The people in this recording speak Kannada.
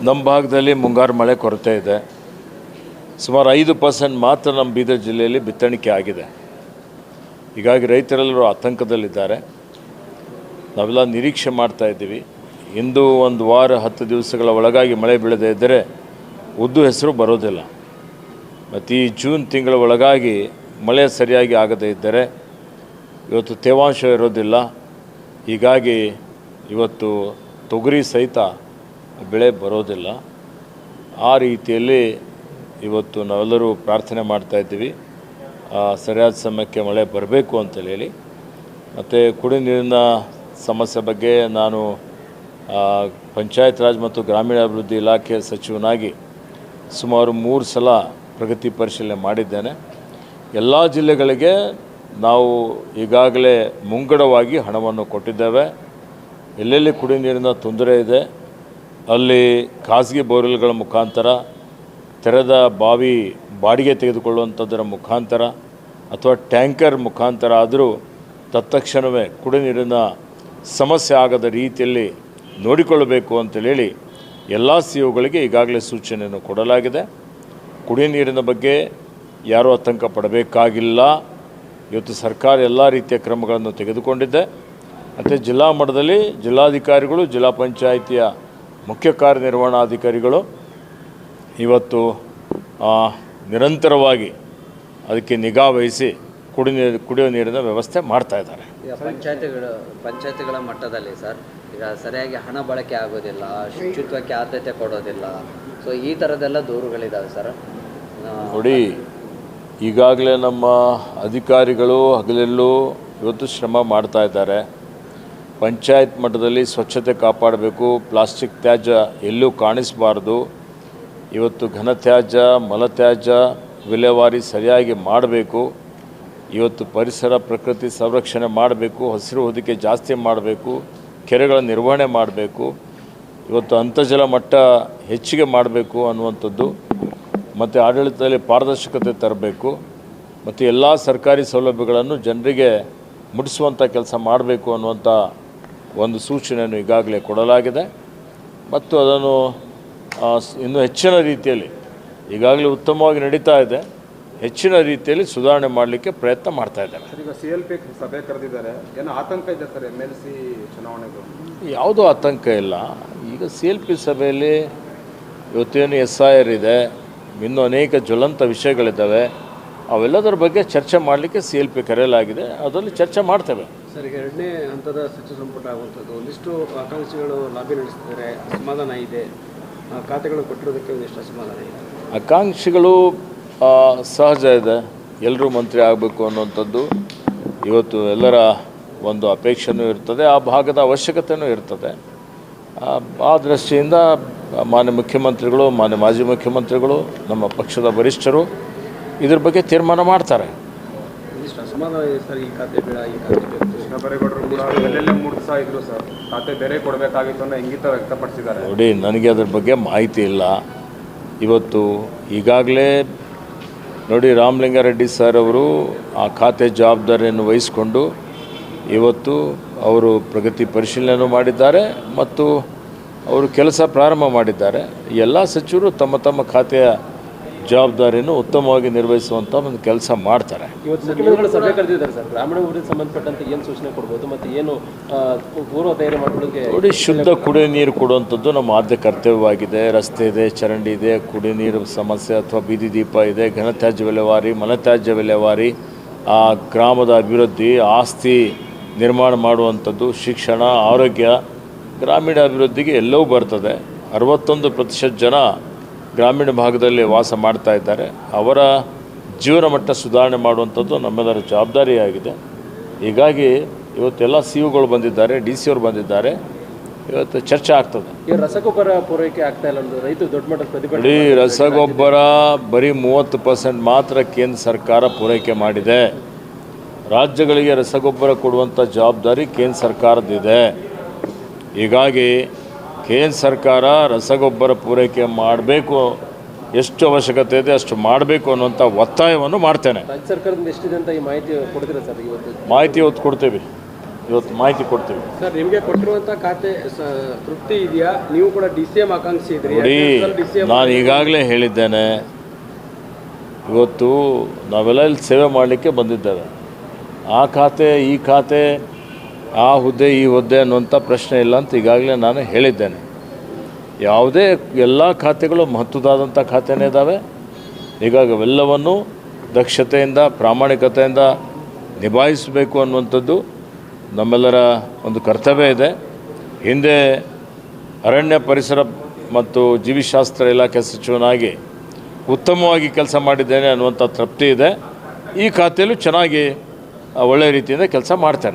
ನಮ್ಮ ಭಾಗದಲ್ಲಿ ಮುಂಗಾರು ಮಳೆ ಕೊರತೆ ಇದೆ. ಸುಮಾರು 5% ಮಾತ್ರ ನಮ್ಮ ಬೀದರ್ ಜಿಲ್ಲೆಯಲ್ಲಿ ಬಿತ್ತಣಿಕೆ ಆಗಿದೆ. ಹೀಗಾಗಿ ರೈತರೆಲ್ಲರೂ ಆತಂಕದಲ್ಲಿದ್ದಾರೆ. ನಾವೆಲ್ಲ ನಿರೀಕ್ಷೆ ಮಾಡ್ತಾ ಇದ್ದೀವಿ. ಇಂದು ಒಂದು ವಾರ 10 ದಿವಸಗಳ ಒಳಗಾಗಿ ಮಳೆ ಬೀಳದೇ ಇದ್ದರೆ ಉದ್ದು ಹೆಸರು ಬರೋದಿಲ್ಲ. ಮತ್ತು ಈ ಜೂನ್ ತಿಂಗಳ ಒಳಗಾಗಿ ಮಳೆ ಸರಿಯಾಗಿ ಆಗದೇ ಇದ್ದರೆ ಇವತ್ತು ತೇವಾಂಶ ಇರೋದಿಲ್ಲ. ಹೀಗಾಗಿ ಇವತ್ತು ತೊಗರಿ ಸಹಿತ ಬೆಳೆ ಬರೋದಿಲ್ಲ. ಆ ರೀತಿಯಲ್ಲಿ ಇವತ್ತು ನಾವೆಲ್ಲರೂ ಪ್ರಾರ್ಥನೆ ಮಾಡ್ತಾಯಿದ್ದೀವಿ, ಸರಿಯಾದ ಸಮಯಕ್ಕೆ ಮಳೆ ಬರಬೇಕು ಅಂತೇಳಿ. ಮತ್ತು ಕುಡಿಯುವ ನೀರಿನ ಸಮಸ್ಯೆ ಬಗ್ಗೆ ನಾನು ಪಂಚಾಯತ್ ರಾಜ್ ಮತ್ತು ಗ್ರಾಮೀಣಾಭಿವೃದ್ಧಿ ಇಲಾಖೆ ಸಚಿವನಾಗಿ ಸುಮಾರು 3 ಸಲ ಪ್ರಗತಿ ಪರಿಶೀಲನೆ ಮಾಡಿದ್ದೇನೆ. ಎಲ್ಲ ಜಿಲ್ಲೆಗಳಿಗೆ ನಾವು ಈಗಾಗಲೇ ಮುಂಗಡವಾಗಿ ಹಣವನ್ನು ಕೊಟ್ಟಿದ್ದೇವೆ. ಎಲ್ಲೆಲ್ಲಿ ಕುಡಿಯುವ ನೀರಿನ ತೊಂದರೆ ಇದೆ ಅಲ್ಲಿ ಖಾಸಗಿ ಬೋರ್ವೆಲ್ಗಳ ಮುಖಾಂತರ, ತೆರೆದ ಬಾವಿ ಬಾಡಿಗೆ ತೆಗೆದುಕೊಳ್ಳುವಂಥದ್ದರ ಮುಖಾಂತರ ಅಥವಾ ಟ್ಯಾಂಕರ್ ಮುಖಾಂತರ ಆದರೂ ತತ್ಕ್ಷಣವೇ ಕುಡಿಯುವ ನೀರಿನ ಸಮಸ್ಯೆ ಆಗದ ರೀತಿಯಲ್ಲಿ ನೋಡಿಕೊಳ್ಳಬೇಕು ಅಂತೇಳಿ ಎಲ್ಲ ಸಿಒಗಳಿಗೆ ಈಗಾಗಲೇ ಸೂಚನೆಯನ್ನು ಕೊಡಲಾಗಿದೆ. ಕುಡಿಯುವ ನೀರಿನ ಬಗ್ಗೆ ಯಾರೂ ಆತಂಕ ಪಡಬೇಕಾಗಿಲ್ಲ. ಇವತ್ತು ಸರ್ಕಾರ ಎಲ್ಲ ರೀತಿಯ ಕ್ರಮಗಳನ್ನು ತೆಗೆದುಕೊಂಡಿದೆ. ಮತ್ತು ಜಿಲ್ಲಾ ಮಟ್ಟದಲ್ಲಿ ಜಿಲ್ಲಾಧಿಕಾರಿಗಳು, ಜಿಲ್ಲಾ ಪಂಚಾಯಿತಿಯ ಮುಖ್ಯ ಕಾರ್ಯನಿರ್ವಹಣಾಧಿಕಾರಿಗಳು ಇವತ್ತು ನಿರಂತರವಾಗಿ ಅದಕ್ಕೆ ನಿಗಾ ವಹಿಸಿ ಕುಡಿಯುವ ನೀರಿನ ವ್ಯವಸ್ಥೆ ಮಾಡ್ತಾಯಿದ್ದಾರೆ. ಈಗ ಪಂಚಾಯತಿಗಳ ಮಟ್ಟದಲ್ಲಿ ಸರ್, ಈಗ ಸರಿಯಾಗಿ ಹಣ ಬಳಕೆ ಆಗೋದಿಲ್ಲ, ಶುಚಿತ್ವಕ್ಕೆ ಆದ್ಯತೆ ಕೊಡೋದಿಲ್ಲ, ಸೊ ಈ ಥರದ್ದೆಲ್ಲ ದೂರುಗಳಿದ್ದಾವೆ ಸರ್. ನೋಡಿ, ಈಗಾಗಲೇ ನಮ್ಮ ಅಧಿಕಾರಿಗಳು ಹಗಲೆಲ್ಲೂ ಇವತ್ತು ಶ್ರಮ ಮಾಡ್ತಾ ಇದ್ದಾರೆ. ಪಂಚಾಯತ್ ಮಟ್ಟದಲ್ಲಿ ಸ್ವಚ್ಛತೆ ಕಾಪಾಡಬೇಕು, ಪ್ಲಾಸ್ಟಿಕ್ ತ್ಯಾಜ್ಯ ಎಲ್ಲೂ ಕಾಣಿಸಬಾರ್ದು. ಇವತ್ತು ಘನತ್ಯಾಜ್ಯ, ಮಲತ್ಯಾಜ್ಯ ವಿಲೇವಾರಿ ಸರಿಯಾಗಿ ಮಾಡಬೇಕು. ಇವತ್ತು ಪರಿಸರ ಪ್ರಕೃತಿ ಸಂರಕ್ಷಣೆ ಮಾಡಬೇಕು, ಹಸಿರು ಹೊದಿಕೆ ಜಾಸ್ತಿ ಮಾಡಬೇಕು, ಕೆರೆಗಳ ನಿರ್ವಹಣೆ ಮಾಡಬೇಕು, ಇವತ್ತು ಅಂತರ್ಜಲ ಮಟ್ಟ ಹೆಚ್ಚಿಗೆ ಮಾಡಬೇಕು ಅನ್ನುವಂಥದ್ದು. ಮತ್ತು ಆಡಳಿತದಲ್ಲಿ ಪಾರದರ್ಶಕತೆ ತರಬೇಕು. ಮತ್ತು ಎಲ್ಲ ಸರ್ಕಾರಿ ಸೌಲಭ್ಯಗಳನ್ನು ಜನರಿಗೆ ಮುಟ್ಟಿಸುವಂಥ ಕೆಲಸ ಮಾಡಬೇಕು ಅನ್ನುವಂಥ ಒಂದು ಸೂಚನೆಯನ್ನು ಈಗಾಗಲೇ ಕೊಡಲಾಗಿದೆ. ಮತ್ತು ಅದನ್ನು ಇನ್ನೂ ಹೆಚ್ಚಿನ ರೀತಿಯಲ್ಲಿ ಈಗಾಗಲೇ ಉತ್ತಮವಾಗಿ ನಡೀತಾ ಇದೆ, ಹೆಚ್ಚಿನ ರೀತಿಯಲ್ಲಿ ಸುಧಾರಣೆ ಮಾಡಲಿಕ್ಕೆ ಪ್ರಯತ್ನ ಮಾಡ್ತಾ ಇದ್ದಾರೆ. ಈಗ CLP ಸಭೆ ಕರೆದಿದ್ದಾರೆ, ಏನೋ ಆತಂಕ ಇದೆ ಸರ್ MLC ಚುನಾವಣೆಗೂ? ಯಾವುದೂ ಆತಂಕ ಇಲ್ಲ. ಈಗ CLP ಸಭೆಯಲ್ಲಿ ಇವತ್ತೇನು SIR ಇದೆ, ಇನ್ನೂ ಅನೇಕ ಜ್ವಲಂತ ವಿಷಯಗಳಿದ್ದಾವೆ. ಅವೆಲ್ಲದರ ಬಗ್ಗೆ ಚರ್ಚೆ ಮಾಡಲಿಕ್ಕೆ CLP ಕರೆಯಲಾಗಿದೆ. ಅದರಲ್ಲಿ ಚರ್ಚೆ ಮಾಡ್ತೇವೆ. ಸರ್, ಈಗ 2ನೇ ಹಂತದ ಸಚಿವ ಸಂಪುಟ ಆಗುವಂಥದ್ದು, ಒಂದಿಷ್ಟು ಆಕಾಂಕ್ಷಿಗಳು ಲಾಬಿ ನಡೆಸ್ತಿದ್ದಾರೆ, ಅಸಮಾಧಾನ ಇದೆ, ಖಾತೆಗಳು ಕೊಟ್ಟಿರೋದಕ್ಕೆ ಒಂದಿಷ್ಟು ಅಸಮಾಧಾನ ಇದೆ. ಆಕಾಂಕ್ಷಿಗಳು ಸಹಜ ಇದೆ, ಎಲ್ಲರೂ ಮಂತ್ರಿ ಆಗಬೇಕು ಅನ್ನುವಂಥದ್ದು ಇವತ್ತು ಎಲ್ಲರ ಒಂದು ಅಪೇಕ್ಷೆನೂ ಇರ್ತದೆ, ಆ ಭಾಗದ ಅವಶ್ಯಕತೆಯೂ ಇರ್ತದೆ. ಆ ದೃಷ್ಟಿಯಿಂದ ಮಾನ್ಯ ಮುಖ್ಯಮಂತ್ರಿಗಳು, ಮಾನ್ಯ ಮಾಜಿ ಮುಖ್ಯಮಂತ್ರಿಗಳು, ನಮ್ಮ ಪಕ್ಷದ ವರಿಷ್ಠರು ಇದ್ರ ಬಗ್ಗೆ ತೀರ್ಮಾನ ಮಾಡ್ತಾರೆ. ಒಂದಿಷ್ಟು ಅಸಮಾಧಾನ ಇದೆ ಸರ್, ಈ ಖಾತೆ ಬೇಡ, ಈ ಖಾತೆ ಬೇಕು. ಕೃಷ್ಣ ಬೈರೇಗೌಡರು ಕೂಡ ಎಲ್ಲೆಲ್ಲೇ ಮೂಡಿಸ್ತಾ ಇದ್ರು ಸರ್, ಖಾತೆ ಬೇರೆ ಕೊಡಬೇಕಾಗಿತ್ತು ಅನ್ನೋ ಇಂಗಿತ ವ್ಯಕ್ತಪಡಿಸಿದ್ದಾರೆ. ನೋಡಿ, ನನಗೆ ಅದ್ರ ಬಗ್ಗೆ ಮಾಹಿತಿ ಇಲ್ಲ. ಇವತ್ತು ಈಗಾಗಲೇ ನೋಡಿ, ರಾಮಲಿಂಗಾರೆಡ್ಡಿ ಸರ್ ಅವರು ಆ ಖಾತೆ ಜವಾಬ್ದಾರಿಯನ್ನು ವಹಿಸಿಕೊಂಡು ಇವತ್ತು ಅವರು ಪ್ರಗತಿ ಪರಿಶೀಲನೆ ಮಾಡಿದ್ದಾರೆ ಮತ್ತು ಅವರು ಕೆಲಸ ಪ್ರಾರಂಭ ಮಾಡಿದ್ದಾರೆ. ಎಲ್ಲ ಸಚಿವರು ತಮ್ಮ ತಮ್ಮ ಖಾತೆಯ ಜವಾಬ್ದಾರಿಯನ್ನು ಉತ್ತಮವಾಗಿ ನಿರ್ವಹಿಸುವಂಥ ಒಂದು ಕೆಲಸ ಮಾಡ್ತಾರೆ. ಇವತ್ತು ಮುಖ್ಯಮಂತ್ರಿಗಳು ಸಭೆ ಕರೆದಿದ್ದಾರೆ ಸರ್, ಗ್ರಾಮೀಣಾಭಿವೃದ್ಧಿಗೆ ಸಂಬಂಧಪಟ್ಟಂತೆ ಏನು ಸೂಚನೆ ಕೊಡ್ಬೋದು ಮತ್ತು ಏನು ಪೂರ್ವ ತಯಾರಿ ಮಾಡೋದಕ್ಕೆ? ನೋಡಿ, ಶುದ್ಧ ಕುಡಿಯುವ ನೀರು ಕೊಡುವಂಥದ್ದು ನಮ್ಮ ಆದ್ಯ ಕರ್ತವ್ಯವಾಗಿದೆ. ರಸ್ತೆ ಇದೆ, ಚರಂಡಿ ಇದೆ, ಕುಡಿಯುವ ನೀರು ಸಮಸ್ಯೆ ಅಥವಾ ಬೀದಿ ದೀಪ ಇದೆ, ಘನತ್ಯಾಜ್ಯ ವಿಲೇವಾರಿ, ಮಲತ್ಯಾಜ್ಯ ವಿಲೇವಾರಿ, ಆ ಗ್ರಾಮದ ಅಭಿವೃದ್ಧಿ, ಆಸ್ತಿ ನಿರ್ಮಾಣ ಮಾಡುವಂಥದ್ದು, ಶಿಕ್ಷಣ, ಆರೋಗ್ಯ, ಗ್ರಾಮೀಣ ಅಭಿವೃದ್ಧಿಗೆ ಎಲ್ಲವೂ ಬರ್ತದೆ. 61% ಜನ ಗ್ರಾಮೀಣ ಭಾಗದಲ್ಲಿ ವಾಸ ಮಾಡ್ತಾ ಇದ್ದಾರೆ. ಅವರ ಜೀವನ ಮಟ್ಟ ಸುಧಾರಣೆ ಮಾಡುವಂಥದ್ದು ನಮ್ಮೆಲ್ಲರ ಜವಾಬ್ದಾರಿಯಾಗಿದೆ. ಹೀಗಾಗಿ ಇವತ್ತೆಲ್ಲ COಗಳು ಬಂದಿದ್ದಾರೆ, DC ಅವರು ಬಂದಿದ್ದಾರೆ. ಇವತ್ತು ಚರ್ಚೆ ಆಗ್ತದೆ. ಈ ರಸಗೊಬ್ಬರ ಪೂರೈಕೆ ಆಗ್ತಾ ಇಲ್ಲ, ರೈತರು ದೊಡ್ಡ ಮಟ್ಟದ ಪ್ರತಿಭಟನೆ. ರಸಗೊಬ್ಬರ ಬರೀ 30% ಮಾತ್ರ ಕೇಂದ್ರ ಸರ್ಕಾರ ಪೂರೈಕೆ ಮಾಡಿದೆ. ರಾಜ್ಯಗಳಿಗೆ ರಸಗೊಬ್ಬರ ಕೊಡುವಂಥ ಜವಾಬ್ದಾರಿ ಕೇಂದ್ರ ಸರ್ಕಾರದಿದೆ. ಹೀಗಾಗಿ ಕೇಂದ್ರ ಸರ್ಕಾರ ರಸಗೊಬ್ಬರ ಪೂರೈಕೆ ಮಾಡಬೇಕು, ಎಷ್ಟು ಅವಶ್ಯಕತೆ ಇದೆ ಅಷ್ಟು ಮಾಡಬೇಕು ಅನ್ನುವಂಥ ಒತ್ತಾಯವನ್ನು ಮಾಡ್ತೇನೆ. ರಾಜ್ಯ ಸರ್ಕಾರದಿಂದ ಎಷ್ಟಿದೆ ಅಂತ ಈ ಮಾಹಿತಿ ಕೊಡ್ತೀರಾ ಸರ್? ಇವತ್ತು ಮಾಹಿತಿ ಇವತ್ತು ಕೊಡ್ತೀವಿ. ಇವತ್ತು ಮಾಹಿತಿ ಕೊಡ್ತೀವಿ. ಸರ್ ನಿಮಗೆ ಕೊಟ್ಟಿರುವಂಥ ಖಾತೆ ತೃಪ್ತಿ ಇದೆಯಾ? ನೀವು ಕೂಡ DCM ಆಕಾಂಕ್ಷಿ ಇದ್ರಿ. ನೋಡಿ, ನಾನು ಈಗಾಗಲೇ ಹೇಳಿದ್ದೇನೆ, ಇವತ್ತು ನಾವೆಲ್ಲ ಇಲ್ಲಿ ಸೇವೆ ಮಾಡಲಿಕ್ಕೆ ಬಂದಿದ್ದೇವೆ. ಆ ಖಾತೆ ಈ ಖಾತೆ, ಆ ಹುದ್ದೆ ಈ ಹುದ್ದೆ ಅನ್ನುವಂಥ ಪ್ರಶ್ನೆ ಇಲ್ಲ ಅಂತ ಈಗಾಗಲೇ ನಾನು ಹೇಳಿದ್ದೇನೆ. ಯಾವುದೇ ಎಲ್ಲ ಖಾತೆಗಳು ಮಹತ್ವದಾದಂಥ ಖಾತೆನೇ ಇದ್ದಾವೆ. ಹೀಗಾಗಿ ಅವೆಲ್ಲವನ್ನು ದಕ್ಷತೆಯಿಂದ ಪ್ರಾಮಾಣಿಕತೆಯಿಂದ ನಿಭಾಯಿಸಬೇಕು ಅನ್ನುವಂಥದ್ದು ನಮ್ಮೆಲ್ಲರ ಒಂದು ಕರ್ತವ್ಯ ಇದೆ. ಹಿಂದೆ ಅರಣ್ಯ ಪರಿಸರ ಮತ್ತು ಜೀವಿಶಾಸ್ತ್ರ ಇಲಾಖೆ ಸಚಿವನಾಗಿ ಉತ್ತಮವಾಗಿ ಕೆಲಸ ಮಾಡಿದ್ದೇನೆ ಅನ್ನುವಂಥ ತೃಪ್ತಿ ಇದೆ. ಈ ಖಾತೆಯಲ್ಲೂ ಚೆನ್ನಾಗಿ ಒಳ್ಳೆಯ ರೀತಿಯಿಂದ ಕೆಲಸ ಮಾಡ್ತೇನೆ.